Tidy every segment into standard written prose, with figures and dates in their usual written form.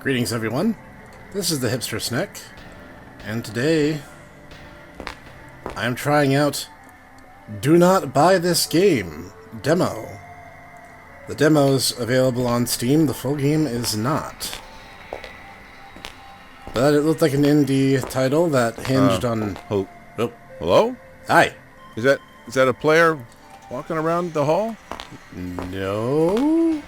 Greetings, everyone. This is the Hipster Snek, and today I am trying out Do Not Buy This Game demo. The demo's available on Steam, the full game is not. But it looked like an indie title that hinged on... Oh, hello? Hi. Is that a player walking around the hall? No?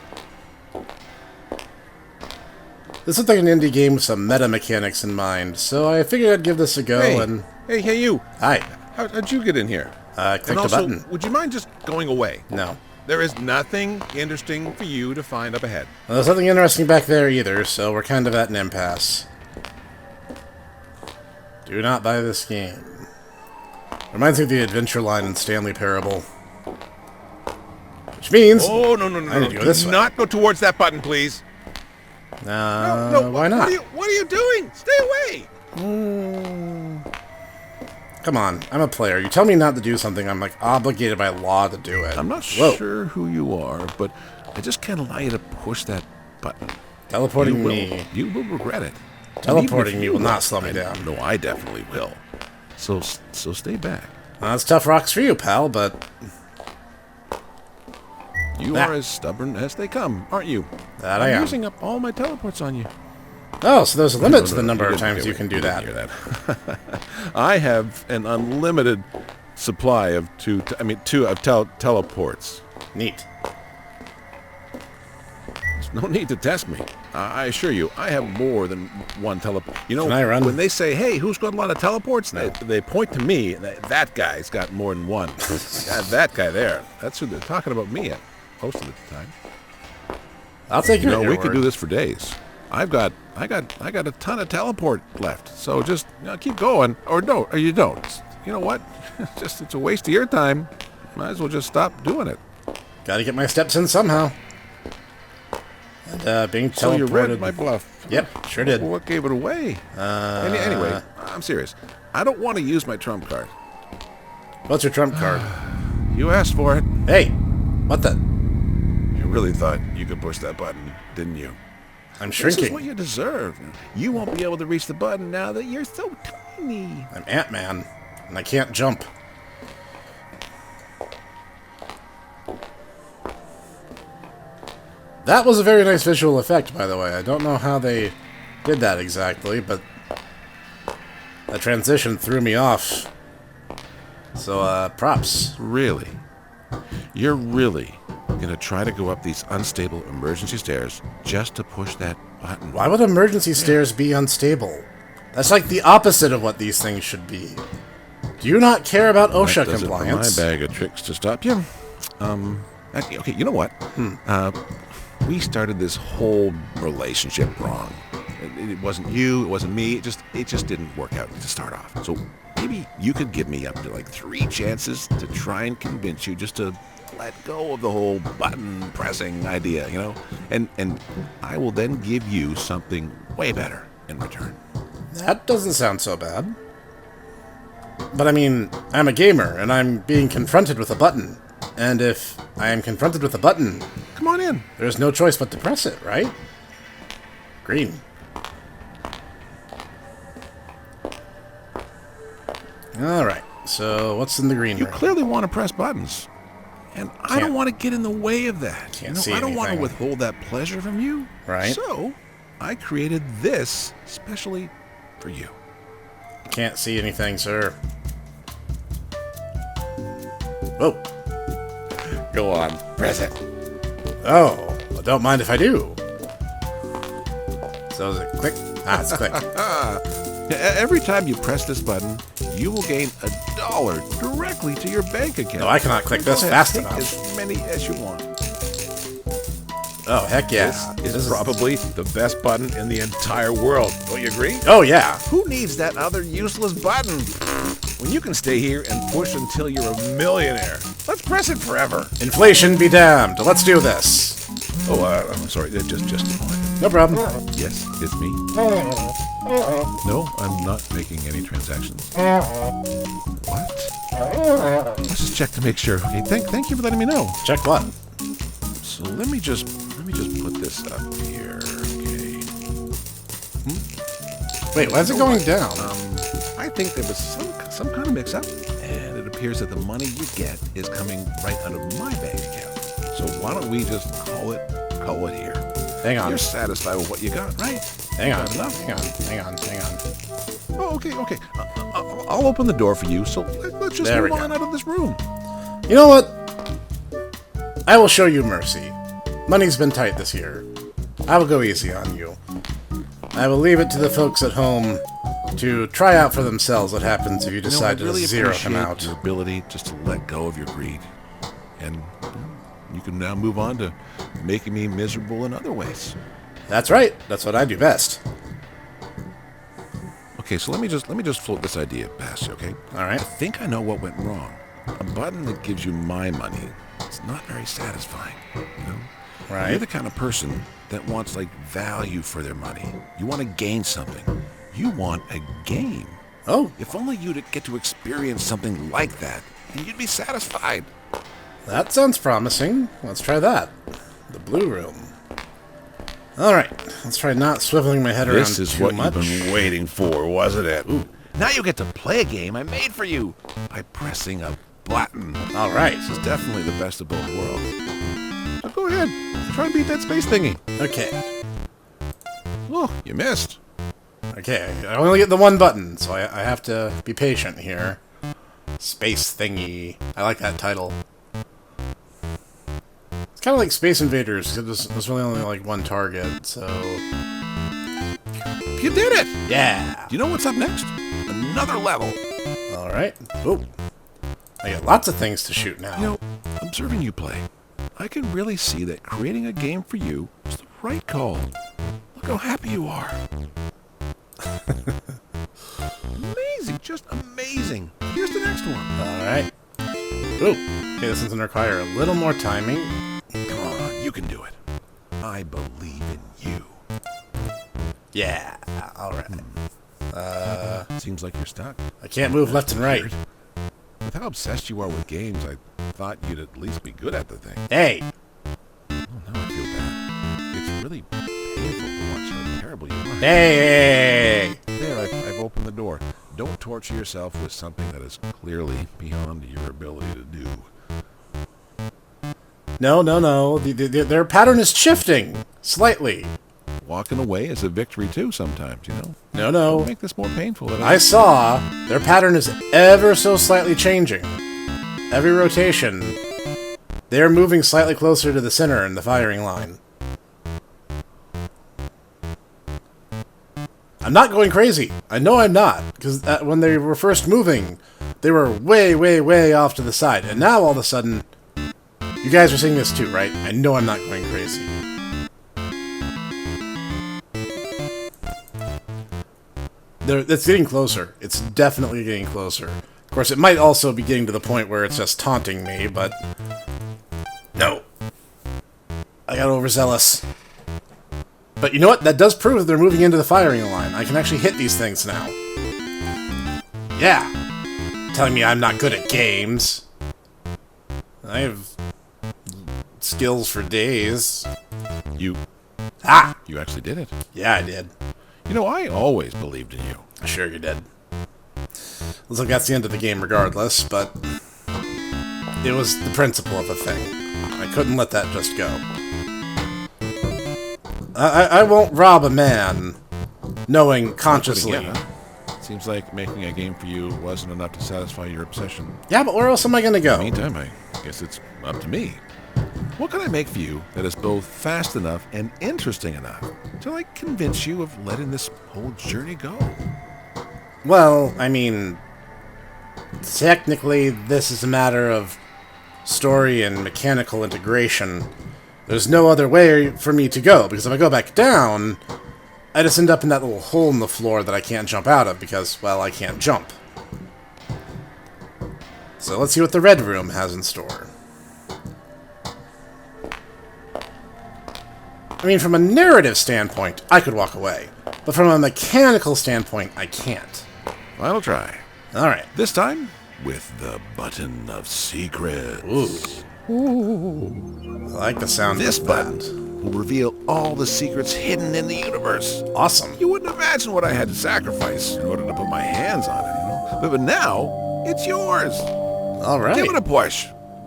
This looked like an indie game with some meta mechanics in mind, so I figured I'd give this a go. Hey, you. Hi. How'd you get in here? Click and the also, button. would you mind just going away? No. There is nothing interesting for you to find up ahead. Well, there's nothing interesting back there either, so we're kind of at an impasse. Do not buy this game. Reminds me of the Adventure line in Stanley Parable. Which means... Oh, no. I need to go this way. Do not go towards that button, please. No, why not? What are you doing? Stay away. Come on, I'm a player. You tell me not to do something, I'm like obligated by law to do it. I'm not sure who you are, but I just can't allow you to push that button. Teleporting me. You will regret it. Teleporting me will not slow me down. No, I definitely will. So stay back. That's tough rocks for you, pal, but... You are as stubborn as they come, aren't you? That I am. I'm using up all my teleports on you. Oh, so there's a limit to the number of times you can do that. I have an unlimited supply of teleports. Neat. There's no need to test me. I assure you, I have more than one teleport. You know, Can I run? When they say, "Hey, who's got a lot of teleports?" No. They point to me. That guy's got more than one. that guy there. That's who they're talking about me at most of the time. I'll take you. We could do this for days. I got a ton of teleport left. So just keep going, or you don't. You know what? It's a waste of your time. Might as well just stop doing it. Got to get my steps in somehow. And being teleported. So you read my bluff. Yep, sure did. Well, what gave it away? Anyway, I'm serious. I don't want to use my trump card. What's your trump card? You asked for it. Hey, what the? You really thought you could push that button, didn't you? I'm shrinking. This is what you deserve. You won't be able to reach the button now that you're so tiny. I'm Ant-Man, and I can't jump. That was a very nice visual effect, by the way. I don't know how they did that exactly, but that transition threw me off. So, props. Really? You're really gonna try to go up these unstable emergency stairs just to push that button? Why would emergency stairs be unstable? That's like the opposite of what these things should be. Do you not care about OSHA compliance? My bag of tricks to stop you. Okay, you know what? We started this whole relationship wrong. It wasn't you, it wasn't me, it just didn't work out to start off. So maybe you could give me up to like 3 chances to try and convince you just to let go of the whole button pressing idea, and I will then give you something way better in return. That doesn't sound so bad. But I mean, I'm a gamer, and I'm being confronted with a button. And if I am confronted with a button... Come on in. There's no choice but to press it, right? Green. Alright, so what's in the green You room? clearly want to press buttons. And I don't want to get in the way of that. Can't see I don't want to anything. withhold that pleasure from you. Right. So, I created this specially for you. Can't see anything, sir. Whoa. Go on, press it. Oh, well, don't mind if I do. So is it click? It's click. Every time you press this button, you will gain $1 directly to your bank account. No, I cannot click this Go ahead, fast take enough. as many as you want. Oh, heck yeah. This is probably the best button in the entire world. Don't you agree? Oh, yeah. Who needs that other useless button? When you can stay here and push until you're a millionaire. Let's press it forever. Inflation be damned. Let's do this. Oh, I'm sorry. Just a moment. No problem. Yes, it's me. No, I'm not making any transactions. What? Let's just check to make sure. Okay, thank you for letting me know. Check what? So let me just put this up here. Okay. Wait, why is it going down? I think there was some kind of mix-up, and it appears that the money you get is coming right out of my bank account. So why don't we just call it here? Hang on. You're satisfied with what you got, right? Hang on. Got enough? Hang on. Oh, okay. I'll open the door for you, so let's just move on out of this room. You know what? I will show you mercy. Money's been tight this year. I will go easy on you. I will leave it to the folks at home to try out for themselves what happens if you decide I really to zero him appreciate out. your ability just to let go of your greed. And you can now move on to making me miserable in other ways. That's right. That's what I do best. Okay, so let me just float this idea past you, okay? All right. I think I know what went wrong. A button that gives you my money, it's not very satisfying, you know? Right. You're the kind of person that wants, like, value for their money. You want to gain something. You want a game. Oh, If only you'd get to experience something like that, then you'd be satisfied. that sounds promising. Let's try that. The blue room. All right. Let's try not swiveling my head around This is too what much. you've been waiting for, wasn't it? Ooh. Now you get to play a game I made for you by pressing a button. All right. This is definitely the best of both worlds. So go ahead, try and beat that space thingy. Okay. Oh, you missed. Okay. I only get the one button, so I have to be patient here. Space thingy. I like that title. It's kind of like Space Invaders, because there's really only like one target, so... You did it! Yeah! Do you know what's up next? Another level. Alright. Ooh. I got lots of things to shoot now. You know, observing you play, I can really see that creating a game for you is the right call. Look how happy you are. Amazing, just amazing. Here's the next one. Alright. Ooh. Okay, this one's gonna require a little more timing. Come on, you can do it. I believe in you. Yeah. Alright. Seems like you're stuck. I can't move left and right. Weird. With how obsessed you are with games, I thought you'd at least be good at the thing. Hey! Oh, now I feel bad. It's really painful to watch how terrible you are. Hey! There, I've opened the door. Don't torture yourself with something that is clearly beyond your ability to do. No. Their pattern is shifting. Slightly. Walking away is a victory too sometimes, you know? No. Make this more painful than I saw their pattern is ever so slightly changing. Every rotation, they're moving slightly closer to the center in the firing line. I'm not going crazy. I know I'm not, because when they were first moving, they were way off to the side. And now, all of a sudden, you guys are seeing this too, right? I know I'm not going crazy. It's getting closer. It's definitely getting closer. Of course, it might also be getting to the point where it's just taunting me, but... No. I got overzealous. But you know what? That does prove that they're moving into the firing line. I can actually hit these things now. Yeah. Telling me I'm not good at games. I have skills for days. You actually did it. Yeah, I did. You know, I always believed in you. Sure you did. Looks like that's the end of the game regardless, but it was the principle of the thing. I couldn't let that just go. I won't rob a man knowing consciously. But again, seems like making a game for you wasn't enough to satisfy your obsession. Yeah, but where else am I going to go? Meantime, I guess it's up to me. What can I make for you that is both fast enough and interesting enough to, like, convince you of letting this whole journey go? Well, I mean, technically this is a matter of story and mechanical integration. There's no other way for me to go, because if I go back down, I just end up in that little hole in the floor that I can't jump out of because, well, I can't jump. So let's see what the red room has in store. I mean, from a narrative standpoint, I could walk away. But from a mechanical standpoint, I can't. Final try. Alright. This time, with the Button of Secrets. Ooh. I like the sound This of button that. will reveal all the secrets hidden in the universe. Awesome. You wouldn't imagine what I had to sacrifice in order to put my hands on it, you know? But now, it's yours. All right. Give it a push.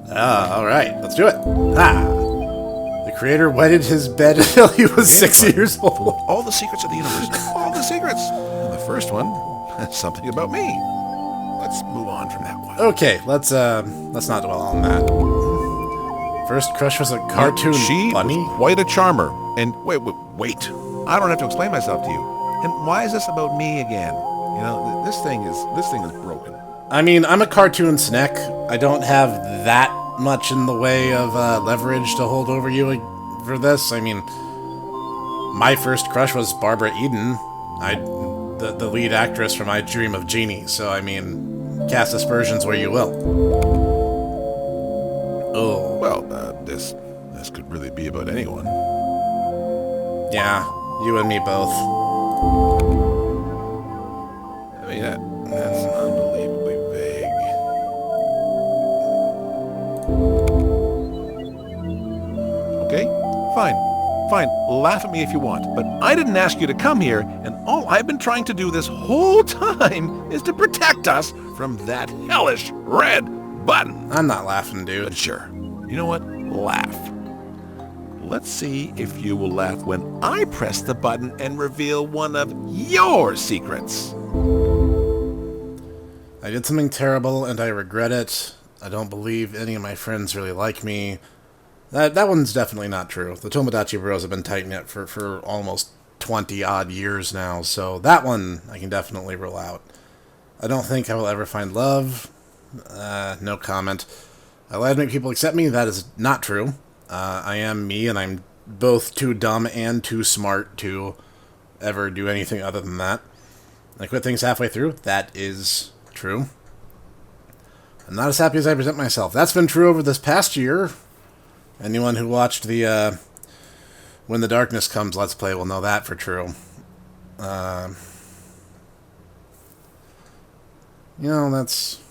All right. Let's do it. The creator wetted his bed until he was 6 years old. All the secrets of the universe. All the secrets. And the first one, something about me. Let's move on from that one. Okay, let's not dwell on that. First crush was a cartoon bunny. Was quite a charmer. And wait. I don't have to explain myself to you. And why is this about me again? You know, this thing is broken. I mean, I'm a cartoon Snek. I don't have that much in the way of leverage to hold over you for this. I mean, my first crush was Barbara Eden, the lead actress from I Dream of Jeannie. So I mean, cast aspersions where you will. Oh. Well, this could really be about anyone. Yeah, you and me both. I mean, that's unbelievably vague. Okay, fine. Laugh at me if you want. But I didn't ask you to come here, and all I've been trying to do this whole time is to protect us from that hellish red button. I'm not laughing, dude. But sure. You know what? Laugh. Let's see if you will laugh when I press the button and reveal one of your secrets. I did something terrible and I regret it. I don't believe any of my friends really like me. That one's definitely not true. The Tomodachi Bros have been tight-knit for almost 20-odd years now, so that one I can definitely rule out. I don't think I will ever find love. No comment. I lie to make people accept me. That is not true. I am me, and I'm both too dumb and too smart to ever do anything other than that. I quit things halfway through. That is true. I'm not as happy as I present myself. That's been true over this past year. Anyone who watched the When the Darkness Comes Let's Play will know that for true. You know, that's...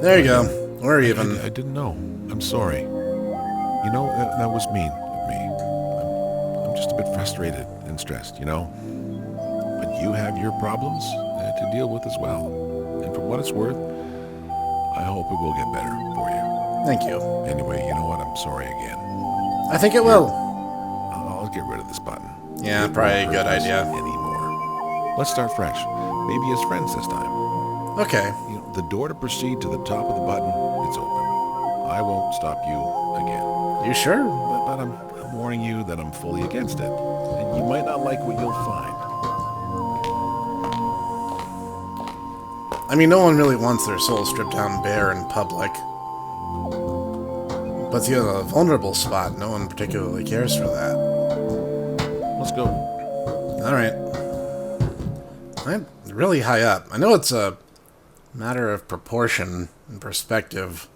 There you go. We're even. I didn't know. I'm sorry. You know, that was mean of me. I'm just a bit frustrated and stressed, you know? But you have your problems to deal with as well. And for what it's worth, I hope it will get better for you. Thank you. Anyway, you know what? I'm sorry again. I think it will. I'll get rid of this button. Yeah, probably a good idea. Anymore. Let's start fresh. Maybe as friends this time. Okay. You know, the door to proceed to the top of the button, it's open. I won't stop you again. You sure? But I'm warning you that I'm fully against it. And you might not like what you'll find. I mean, no one really wants their soul stripped down bare in public. But in a vulnerable spot, no one particularly cares for that. Let's go. Alright. I'm really high up. I know it's a matter of proportion and perspective.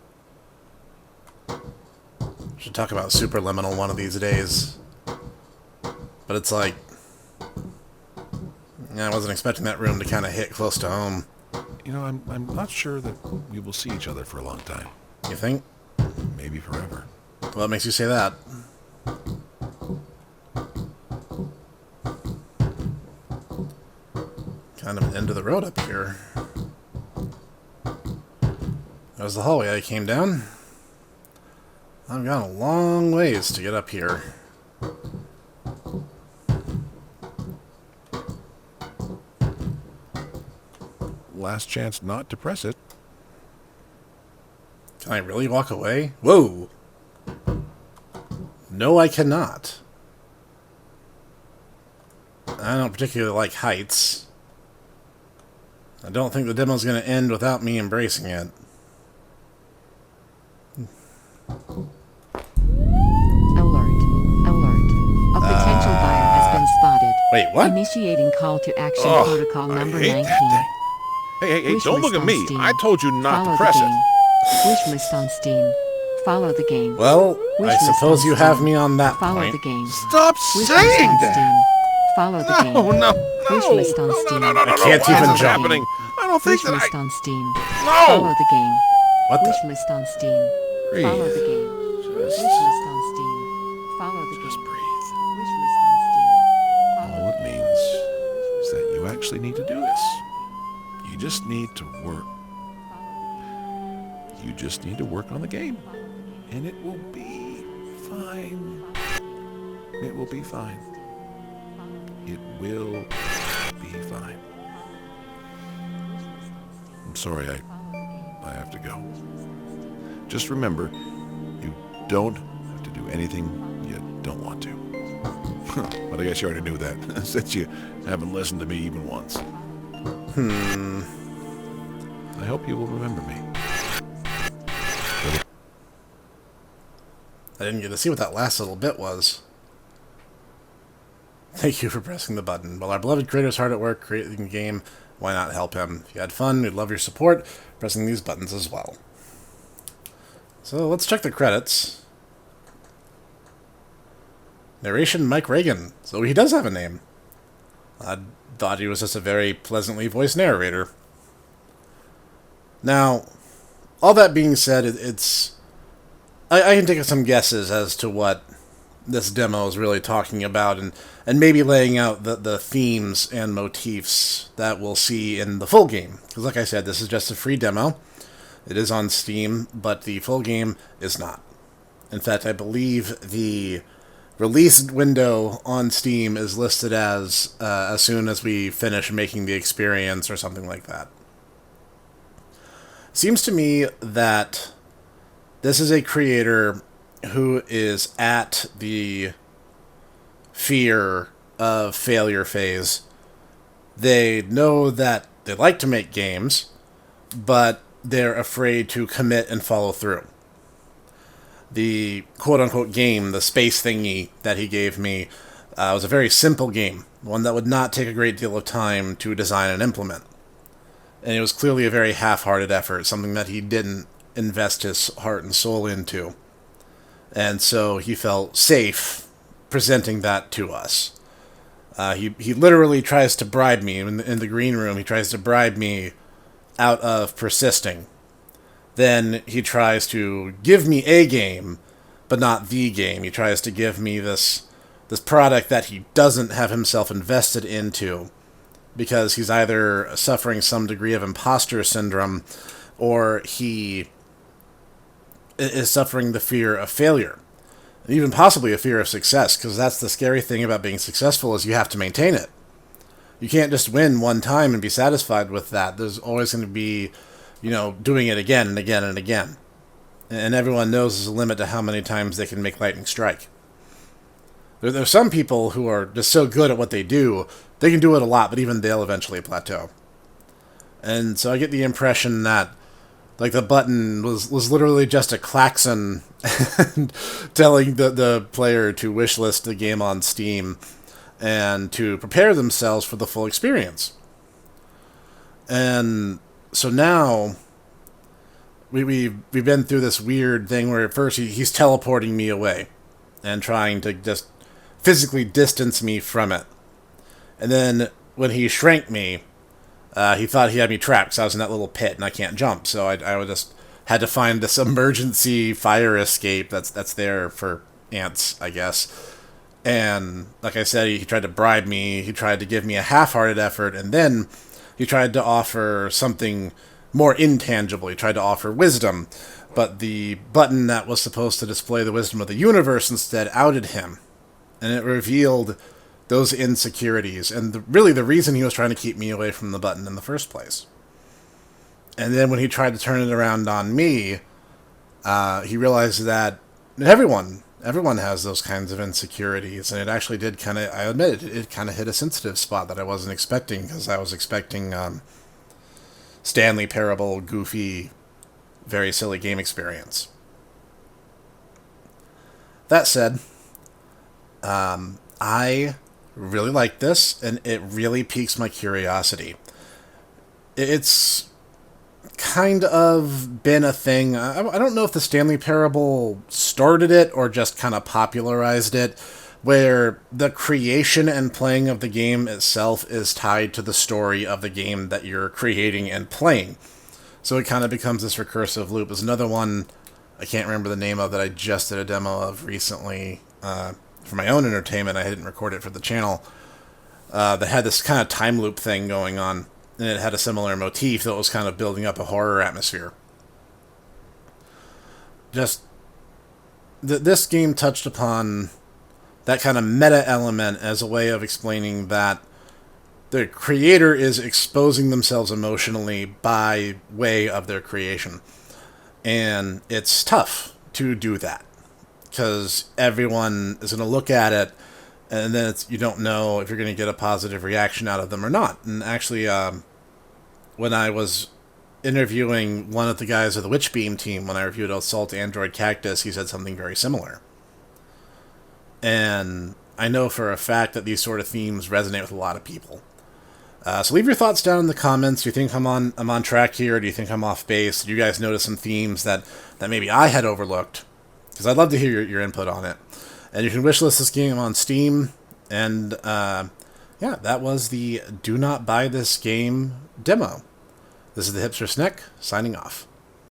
Should talk about superliminal one of these days. But it's like... I wasn't expecting that room to kind of hit close to home. You know, I'm not sure that we will see each other for a long time. You think? Maybe forever. What makes you say that? Kind of an end of the road up here. That was the hallway I came down. I've gone a long ways to get up here. Last chance not to press it. Can I really walk away? Whoa! No, I cannot. I don't particularly like heights. I don't think the demo's going to end without me embracing it. Alert. Alert. A potential buyer has been spotted. Wait, what? Initiating call to action protocol number 19. Hey, Wish don't list look at on me. Steam. I told you not Follow to press the it. game. Wish list on Steam. Follow the game. Well, Wish I list suppose on you Steam. have me on that Follow point. the game. Stop Wish saying list on that. Steam. Follow the game. No. Wish list on Steam. No. I can't Why even is this jump. happening? I don't think Wish that list on Steam. No. Follow the game. What the? Wish list on Steam. Breathe. Follow the game. Wish Just, list on Steam. Follow the just game. breathe. Wish list on Steam. Follow All it means is that you actually need to do this. You just need to work. You just need to work on the game. And it will be fine. It will be fine. It will be fine. I'm sorry, I have to go. Just remember, you don't have to do anything you don't want to. But I guess you already knew that, since you haven't listened to me even once. I hope you will remember me. I didn't get to see what that last little bit was. Thank you for pressing the button. While our beloved creator is hard at work creating a game, why not help him? If you had fun, we'd love your support pressing these buttons as well. So let's check the credits. Narration Mike Reagan. So he does have a name. I thought he was just a very pleasantly voiced narrator. Now, all that being said, I can take some guesses as to what this demo is really talking about, and maybe laying out the themes and motifs that we'll see in the full game. Because like I said, this is just a free demo. It is on Steam, but the full game is not. In fact, I believe the release window on Steam is listed as soon as we finish making the experience or something like that. Seems to me that this is a creator who is at the fear of failure phase. They know that they like to make games, but they're afraid to commit and follow through. The quote-unquote game, the space thingy that he gave me, was a very simple game, one that would not take a great deal of time to design and implement. And it was clearly a very half-hearted effort, something that he didn't invest his heart and soul into. And so he felt safe presenting that to us. He literally tries to bribe me in the green room. He tries to bribe me out of persisting. Then he tries to give me a game, but not the game. He tries to give me this product that he doesn't have himself invested into, because he's either suffering some degree of imposter syndrome, or he is suffering the fear of failure, and even possibly a fear of success, because that's the scary thing about being successful, is you have to maintain it. You can't just win one time and be satisfied with that. There's always going to be, doing it again and again and again. And everyone knows there's a limit to how many times they can make lightning strike. There's some people who are just so good at what they do, they can do it a lot, but even they'll eventually plateau. And so I get the impression that the button was literally just a klaxon telling the player to wishlist the game on Steam and to prepare themselves for the full experience. And so now we've been through this weird thing where at first he's teleporting me away and trying to just physically distance me from it. And then when he shrank me, he thought he had me trapped because I was in that little pit and I can't jump. So I just had to find this emergency fire escape that's there for ants, I guess. And like I said, he tried to bribe me. He tried to give me a half-hearted effort, and then he tried to offer something more intangible. He tried to offer wisdom, but the button that was supposed to display the wisdom of the universe instead outed him, and it revealed those insecurities, and really the reason he was trying to keep me away from the button in the first place. And then when he tried to turn it around on me, he realized that everyone has those kinds of insecurities, and it actually did kind of, I admit it kind of hit a sensitive spot that I wasn't expecting, because I was expecting Stanley Parable, goofy, very silly game experience. That said, I really like this, and it really piques my curiosity. It's kind of been a thing. I don't know if the Stanley Parable started it or just kind of popularized it, where the creation and playing of the game itself is tied to the story of the game that you're creating and playing. So it kind of becomes this recursive loop. There's another one I can't remember the name of that I just did a demo of recently for my own entertainment. I didn't record it for the channel. That had this kind of time loop thing going on, and it had a similar motif that was kind of building up a horror atmosphere. Just this game touched upon that kind of meta element as a way of explaining that the creator is exposing themselves emotionally by way of their creation. And it's tough to do that because everyone is going to look at it, and then you don't know if you're going to get a positive reaction out of them or not. And actually, when I was interviewing one of the guys of the Witchbeam team, when I reviewed Assault Android Cactus, he said something very similar. And I know for a fact that these sort of themes resonate with a lot of people. So leave your thoughts down in the comments. Do you think I'm on track here? Do you think I'm off base? Do you guys notice some themes that maybe I had overlooked? Because I'd love to hear your input on it. And you can wishlist this game on Steam. And yeah, that was the Do Not Buy This Game demo. This is the Hipster Snek, signing off.